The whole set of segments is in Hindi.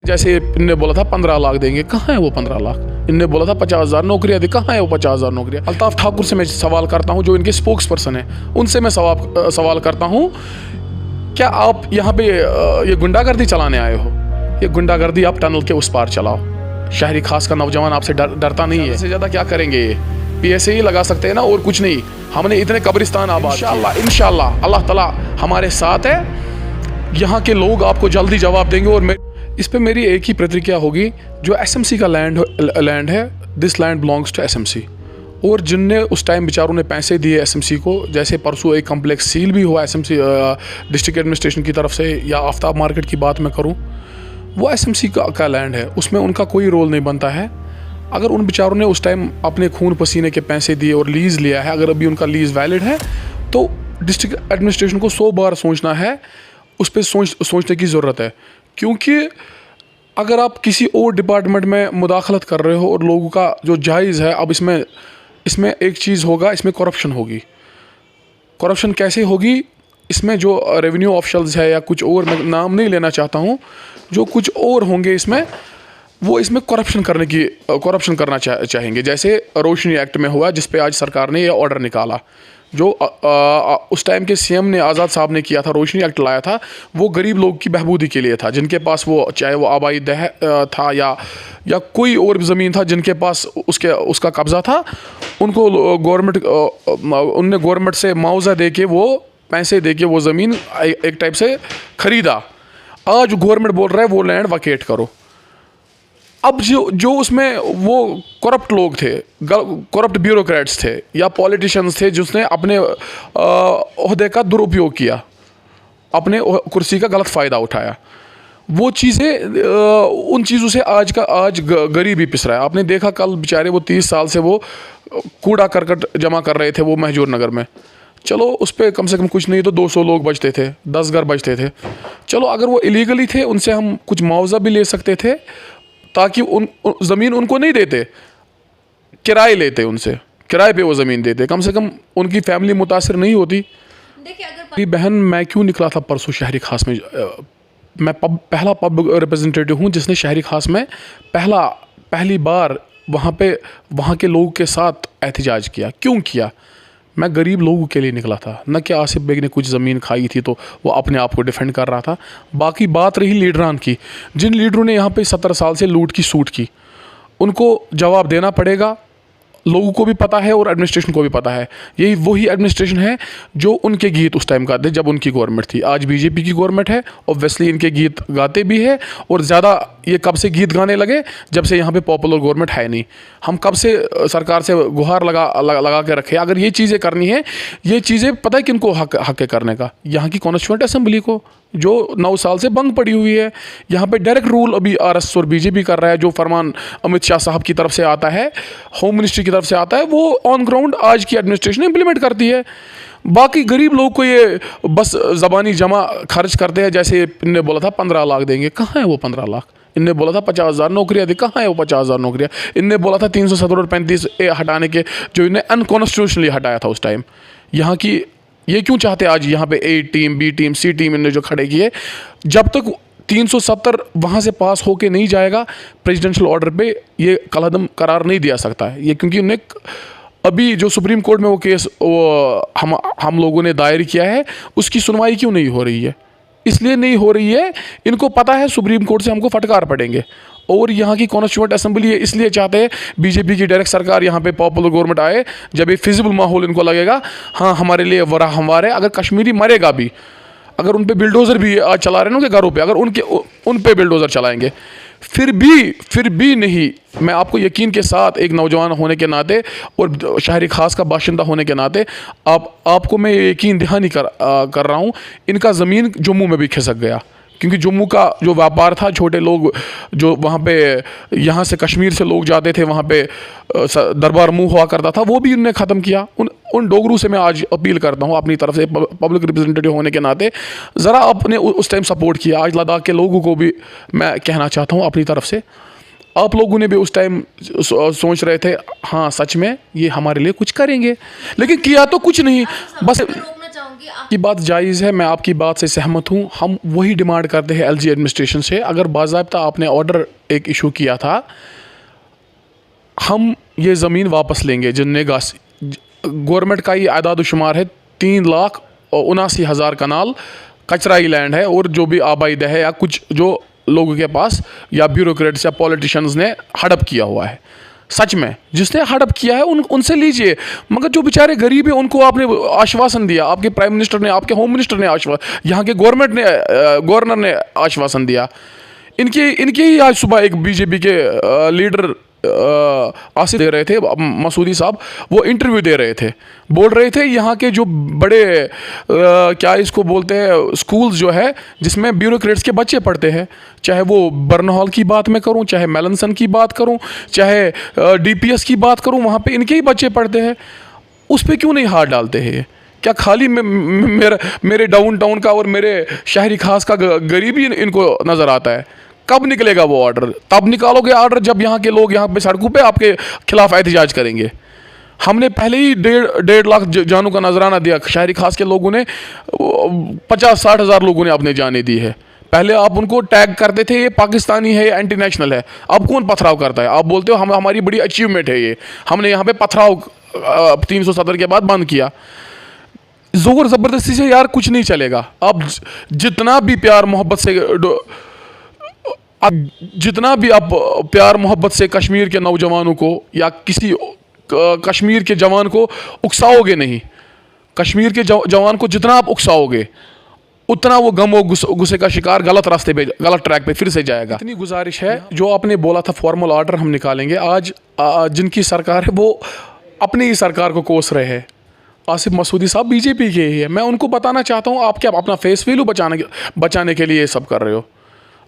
जैसे इनने बोला था 15 लाख देंगे, कहाँ है वो 15 लाख? इनने बोला था 50,000 नौकरियां दी, कहाँ है वो 50,000 नौकरियां? अल्ताफ ठाकुर से मैं सवाल करता हूँ, जो इनके स्पोक्स पर्सन है, उनसे मैं सवाल करता हूँ, क्या आप यहाँ पे ये गुंडागर्दी चलाने आए हो? ये गुंडागर्दी आप टनल के उस पार चलाओ। शहरी खास का नौजवान आपसे डरता नहीं है। इससे ज़्यादा क्या करेंगे? ये PSA ही लगा सकते हैं ना, और कुछ नहीं। हमने इतने कब्रिस्तान आबाद, इंशाल्लाह अल्लाह ताला हमारे साथ है। यहाँ के लोग आपको जल्दी जवाब देंगे। और इस पे मेरी एक ही प्रतिक्रिया होगी, जो SMC का लैंड है, this land belongs to SMC। और जिनने उस टाइम बेचारों ने पैसे दिए SMC को, जैसे परसों एक कम्प्लेक्स सील भी हुआ SMC डिस्ट्रिक्ट एडमिनिस्ट्रेशन की तरफ से, या आफ्ताब मार्केट की बात मैं करूँ, वो SMC का लैंड है, उसमें उनका कोई रोल नहीं बनता है। अगर उन बेचारों ने उस टाइम अपने खून पसीने के पैसे दिए और लीज़ लिया है, अगर अभी उनका लीज़ वैलिड है, तो डिस्ट्रिक्ट एडमिनिस्ट्रेशन को 100 बार सोचना है, उस पर सोचने की ज़रूरत है। क्योंकि अगर आप किसी और डिपार्टमेंट में मुदाखलत कर रहे हो और लोगों का जो जायज़ है, अब इसमें एक चीज़ होगा, इसमें करप्शन होगी। करप्शन कैसे होगी? इसमें जो रेवेन्यू ऑफिशल्स है या कुछ और, मैं नाम नहीं लेना चाहता हूँ, जो कुछ और होंगे इसमें, वो इसमें करप्शन करना चाहेंगे। जैसे रोशनी एक्ट में हुआ, जिस पे आज सरकार ने ये ऑर्डर निकाला, जो उस टाइम के CM ने, आज़ाद साहब ने किया था, रोशनी एक्ट लाया था, वो गरीब लोग की बहबूदी के लिए था, जिनके पास वो, चाहे वो आबाई दह था या कोई और ज़मीन था, जिनके पास उसका कब्ज़ा था, उनको उनने गवर्नमेंट से मुआवजा दे के, वो पैसे दे के वो ज़मीन एक टाइप से ख़रीदा। आज गवर्नमेंट बोल रहा है वो लैंड वकेट करो। अब जो उसमें वो करप्ट लोग थे, करप्ट ब्यूरोक्रेट्स थे या पॉलिटिशियंस थे, जिसने अपने ओहदे का दुरुपयोग किया, अपने कुर्सी का गलत फ़ायदा उठाया, वो चीज़ें, उन चीज़ों से आज गरीब ही पिस रहा है। आपने देखा कल बेचारे वो 30 साल से वो कूड़ा करकट जमा कर रहे थे वो महजूर नगर में। चलो उस पर कम से कम कुछ नहीं तो 200 लोग बचते थे, 10 घर बचते थे। चलो अगर वो इलीगली थे, उनसे हम कुछ मुआवजा भी ले सकते थे, ताकि ज़मीन उनको नहीं देते, किराए लेते, उनसे किराए पे वो ज़मीन देते, कम से कम उनकी फैमिली मुतासिर नहीं होती। देखिए, मेरी बहन, मैं क्यों निकला था परसों शहरी खास में? मैं पहला पब्लिक रिप्रेजेंटेटिव हूँ जिसने शहरी खास में पहली बार वहाँ के लोगों के साथ एहतजाज किया। क्यों किया? मैं गरीब लोगों के लिए निकला था, न कि आसिफ बेग ने कुछ ज़मीन खाई थी तो वो अपने आप को डिफेंड कर रहा था। बाकी बात रही लीडरान की, जिन लीडरों ने यहाँ पे 17 साल से लूट की सूट की, उनको जवाब देना पड़ेगा। लोगों को भी पता है और एडमिनिस्ट्रेशन को भी पता है। यही वही एडमिनिस्ट्रेशन है जो उनके गीत उस टाइम गाते जब उनकी गवर्नमेंट थी। आज BJP की गवर्नमेंट है, ऑब्वियसली इनके गीत गाते भी है। और ज़्यादा ये कब से गीत गाने लगे? जब से यहाँ पे पॉपुलर गवर्नमेंट है नहीं। हम कब से सरकार से गुहार लगा के रखे? अगर ये चीज़ें करनी है, ये चीज़ें पता है किनको हक है करने का? यहाँ की कॉन्स्टिट्यूएंट असेंबली को, जो 9 साल से बंद पड़ी हुई है। यहाँ पे डायरेक्ट रूल अभी RS और BJP कर रहा है। जो फरमान अमित शाह साहब की तरफ से आता है, होम मिनिस्ट्री की तरफ से आता है, वो ऑन ग्राउंड आज की एडमिनिस्ट्रेशन इंप्लीमेंट करती है। बाकी गरीब लोग को ये बस ज़बानी जमा खर्च करते हैं। जैसे इनने बोला था 15 लाख देंगे, कहाँ है वो 15 लाख? इनने बोला था 50,000 नौकरियाँ दी, कहाँ है वो 50,000 नौकरियाँ? इनने बोला था 370 और 35A हटाने के, जो इन्हें अनकॉन्स्टिट्यूशनली हटाया था उस टाइम। यहाँ की ये क्यों चाहते आज यहाँ पे A team, B team, C team इनने जो खड़े किए? जब तक 370 वहाँ से पास होके नहीं जाएगा, प्रेसिडेंशियल ऑर्डर पे ये कलअदम करार नहीं दिया सकता है ये। क्योंकि उन्हें अभी जो सुप्रीम कोर्ट में वो केस हम लोगों ने दायर किया है, उसकी सुनवाई क्यों नहीं हो रही है? इसलिए नहीं हो रही है, इनको पता है सुप्रीम कोर्ट से हमको फटकार पड़ेंगे। और यहाँ की कॉन्स्टिट्यूएंट असेंबली है, इसलिए चाहते हैं BJP की डायरेक्ट सरकार यहाँ पे पॉपुलर गवर्नमेंट आए, जब एक फिजिबल माहौल इनको लगेगा, हाँ हमारे लिए वरा हमारे। अगर कश्मीरी मरेगा भी, अगर उन पे बिल्डोज़र भी आज चला रहे हैं उनके घरों पे, अगर उन पे बिल्डोज़र चलाएंगे, फिर भी नहीं। मैं आपको यकीन के साथ एक नौजवान होने के नाते और शहरी खास का बाशिंदा होने के नाते आपको मैं यकीन दहानी कर रहा हूँ, इनका ज़मीन जम्मू में भी खिसक गया। क्योंकि जम्मू का जो व्यापार था, छोटे लोग जो वहाँ पे, यहाँ से कश्मीर से लोग जाते थे, वहाँ पे दरबार मुँह हुआ करता था, वो भी उन्होंने ख़त्म किया। उन डोगरू से मैं आज अपील करता हूँ अपनी तरफ से, पब्लिक रिप्रेजेंटेटिव होने के नाते, ज़रा आपने उस टाइम सपोर्ट किया। आज लद्दाख के लोगों को भी मैं कहना चाहता हूँ अपनी तरफ से, आप लोगों ने भी उस टाइम सोच रहे थे हाँ सच में ये हमारे लिए कुछ करेंगे, लेकिन किया तो कुछ नहीं। बस रोकना चाहूंगी की बात जायज़ है, मैं आपकी बात से सहमत हूँ। हम वही डिमांड करते हैं एलजी एडमिनिस्ट्रेशन से। अगर बाज़ाब्ता आपने ऑर्डर एक इशू किया था, हम ये ज़मीन वापस लेंगे। जिनने गवर्नमेंट का ये आदाद शुमार है 3,79,000 कनाल कचराई लैंड है, और जो भी आबादी है या कुछ जो लोगों के पास या ब्यूरोक्रेट्स या पॉलिटिशियंस ने हड़प किया हुआ है। सच में जिसने हड़प किया है उनसे लीजिए, मगर जो बेचारे गरीब है उनको आपने आश्वासन दिया, आपके प्राइम मिनिस्टर ने, आपके होम मिनिस्टर ने यहाँ के गवर्नर ने आश्वासन दिया। इनके ही आज सुबह एक बीजेपी के लीडर आसिफ दे रहे थे, मसूदी साहब, वो इंटरव्यू दे रहे थे, बोल रहे थे यहाँ के जो बड़े क्या इसको बोलते हैं स्कूल्स जो है जिसमें ब्यूरोक्रेट्स के बच्चे पढ़ते हैं, चाहे वो बर्नहॉल की बात मैं करूँ, चाहे मेलनसन की बात करूँ, चाहे डीपीएस की बात करूँ, वहाँ पे इनके ही बच्चे पढ़ते हैं। उस पर क्यों नहीं हाथ डालते हैं? क्या खाली मेरे डाउन टाउन का और मेरे शहरी खास का गरीबी इनको नज़र आता है? कब निकलेगा वो ऑर्डर? तब निकालोगे ऑर्डर जब यहाँ के लोग यहाँ पे सड़कों पे आपके खिलाफ एहतजाज करेंगे। हमने पहले ही 1.5 लाख जानों का नजराना दिया। शहरी खास के लोगों ने 50-60 हज़ार लोगों ने अपने जाने दी है। पहले आप उनको टैग करते थे ये पाकिस्तानी है, ये एंटी नेशनल है। अब कौन पथराव करता है? आप बोलते हो हमारी बड़ी अचीवमेंट है ये, हमने यहाँ पे पथराव 370 के बाद बंद किया। जोर ज़बरदस्ती से यार कुछ नहीं चलेगा। आप जितना भी प्यार मोहब्बत से कश्मीर के नौजवानों को या किसी कश्मीर के जवान को उकसाओगे नहीं, कश्मीर के जवान को जितना आप उकसाओगे उतना वो गम और गुस्से का शिकार गलत रास्ते पे, गलत ट्रैक पे फिर से जाएगा। इतनी गुजारिश है, जो आपने बोला था फॉर्मल ऑर्डर हम निकालेंगे। आज जिनकी सरकार है वो अपनी ही सरकार को कोस रहे हैं। आसिफ मसूदी साहब बीजेपी के ही है। मैं उनको बताना चाहता हूँ, आप क्या अपना फेस वैल्यू बचाने के लिए ये सब कर रहे हो?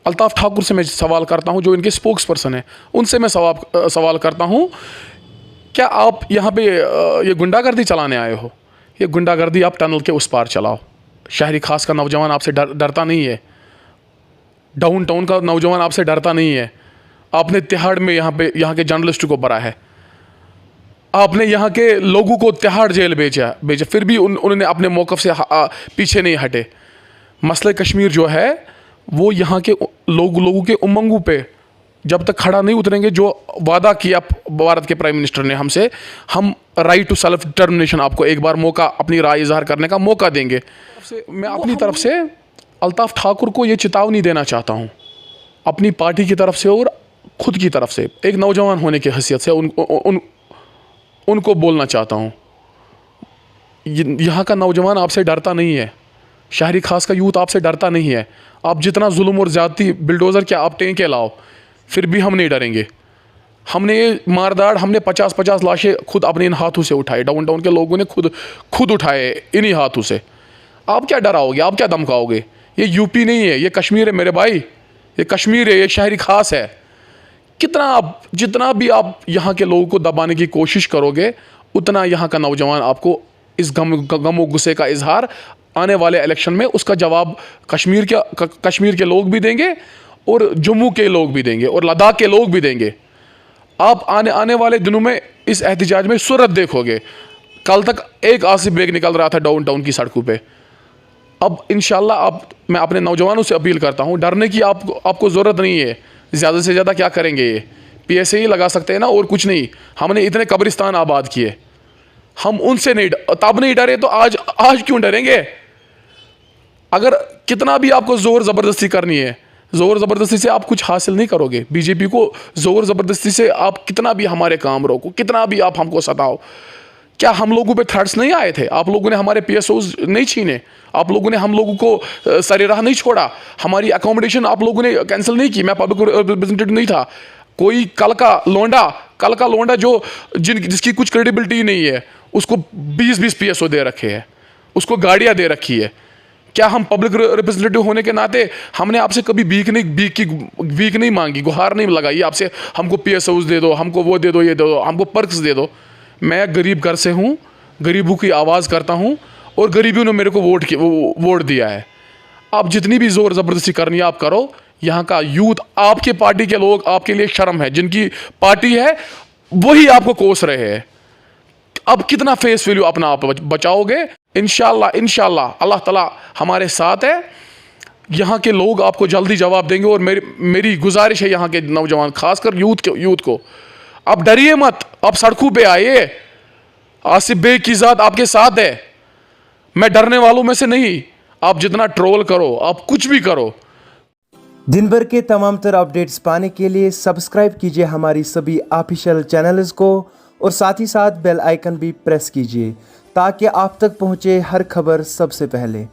अल्ताफ़ ठाकुर से मैं सवाल करता हूँ, जो इनके स्पोक्स पर्सन है, उनसे मैं सवाल करता हूँ, क्या आप यहाँ पे ये गुंडागर्दी चलाने आए हो? ये गुंडागर्दी आप टनल के उस पार चलाओ। शहरी खास का नौजवान आपसे डरता नहीं है, डाउन टाउन का नौजवान आपसे डरता नहीं है। आपने तिहाड़ में यहाँ के जर्नलिस्ट को भरा है, आपने यहाँ के लोगों को तिहाड़ जेल भेजा, फिर भी उन्होंने अपने मौक़िफ़ से पीछे नहीं हटे। मसले कश्मीर जो है वो यहाँ के लोगों के उमंगों पे जब तक खड़ा नहीं उतरेंगे, जो वादा किया भारत के प्राइम मिनिस्टर ने हमसे, हम राइट टू सेल्फ डिटर्मिनेशन, आपको एक बार मौका, अपनी राय इजहार करने का मौका देंगे। मैं अपनी तरफ से अल्ताफ़ ठाकुर को ये चेतावनी देना चाहता हूँ, अपनी पार्टी की तरफ से और ख़ुद की तरफ से, एक नौजवान होने की हैसियत से उनको बोलना चाहता हूँ, यहाँ का नौजवान आपसे डरता नहीं है, शहरी खास का यूथ आपसे डरता नहीं है। आप जितना जुल्म और ज़्यादती बिल्डोज़र क्या आप टेंके लाओ, फिर भी हम नहीं डरेंगे। हमने ये मारदाड़, हमने 50-50 लाशें खुद अपने इन हाथों से उठाए, डाउन टाउन के लोगों ने खुद उठाए इन्हीं हाथों से। आप क्या डराओगे? आप क्या धमकाओगे? ये यूपी नहीं है, ये कश्मीर है मेरे भाई, ये कश्मीर है, ये शहरी खास है। जितना भी आप यहाँ के लोगों को दबाने की कोशिश करोगे, उतना यहाँ का नौजवान आपको इस गम और गुस्से का इजहार आने वाले इलेक्शन में उसका जवाब कश्मीर के लोग भी देंगे और जम्मू के लोग भी देंगे और लद्दाख के लोग भी देंगे। आप आने वाले दिनों में इस एहतजाज में सूरत देखोगे। कल तक एक आसिफ बेग निकल रहा था डाउन टाउन की सड़कों पे। अब इंशाल्लाह मैं अपने नौजवानों से अपील करता हूँ, डरने की आपको ज़रूरत नहीं है। ज़्यादा से ज़्यादा क्या करेंगे? ये PSA ही लगा सकते हैं ना, और कुछ नहीं। हमने इतने कब्रिस्तान आबाद किए, हम उनसे तब नहीं डरे तो आज क्यों डरेंगे? अगर कितना भी आपको ज़ोर ज़बरदस्ती करनी है, ज़ोर ज़बरदस्ती से आप कुछ हासिल नहीं करोगे। बीजेपी को ज़ोर ज़बरदस्ती से आप कितना भी हमारे काम रोको, कितना भी आप हमको सताओ, क्या हम लोगों पे थ्रेट्स नहीं आए थे? आप लोगों ने हमारे PSOs नहीं छीने, आप लोगों ने हम लोगों को सरे राह नहीं छोड़ा, हमारी अकोमोडेशन आप लोगों ने कैंसिल नहीं की। मैं पब्लिक रिप्रेजेंटेटिव नहीं था, कोई कल का लोंडा जिसकी कुछ क्रेडिबिलिटी नहीं है, उसको 20-20 PSO दे रखे हैं, उसको गाड़ियाँ दे रखी है। क्या हम पब्लिक रिप्रेजेंटेटिव होने के नाते हमने आपसे कभी भीख नहीं मांगी, गुहार नहीं लगाई आपसे, हमको PSOs दे दो, हमको वो दे दो, ये दे दो, हमको पर्क्स दे दो? मैं गरीब घर से हूँ, गरीबों की आवाज़ करता हूँ और गरीबियों ने मेरे को वोट दिया है। आप जितनी भी ज़ोर ज़बरदस्ती करनी है आप करो। यहाँ का यूथ, आपके पार्टी के लोग, आपके लिए शर्म है। जिनकी पार्टी है वही आपको कोस रहे हैं। अब कितना फेस वैल्यू अपना आप बचाओगे। इंशाल्लाह इंशाल्लाह अल्लाह ताला हमारे साथ है। यहाँ के लोग आपको जल्दी जवाब देंगे। और मेरी गुजारिश है यहाँ के नौजवान, खासकर यूथ को, आप डरिए मत, आप सड़कों पे आइए। आसिफ बे की जात आपके साथ है, मैं डरने वालों में से नहीं। आप जितना ट्रोल करो, आप कुछ भी करो। दिन भर के तमाम तर अपडेट्स पाने के लिए सब्सक्राइब कीजिए हमारी सभी ऑफिशियल चैनल्स को और साथ ही साथ बेल आइकन भी प्रेस कीजिए ताकि आप तक पहुंचे हर खबर सबसे पहले।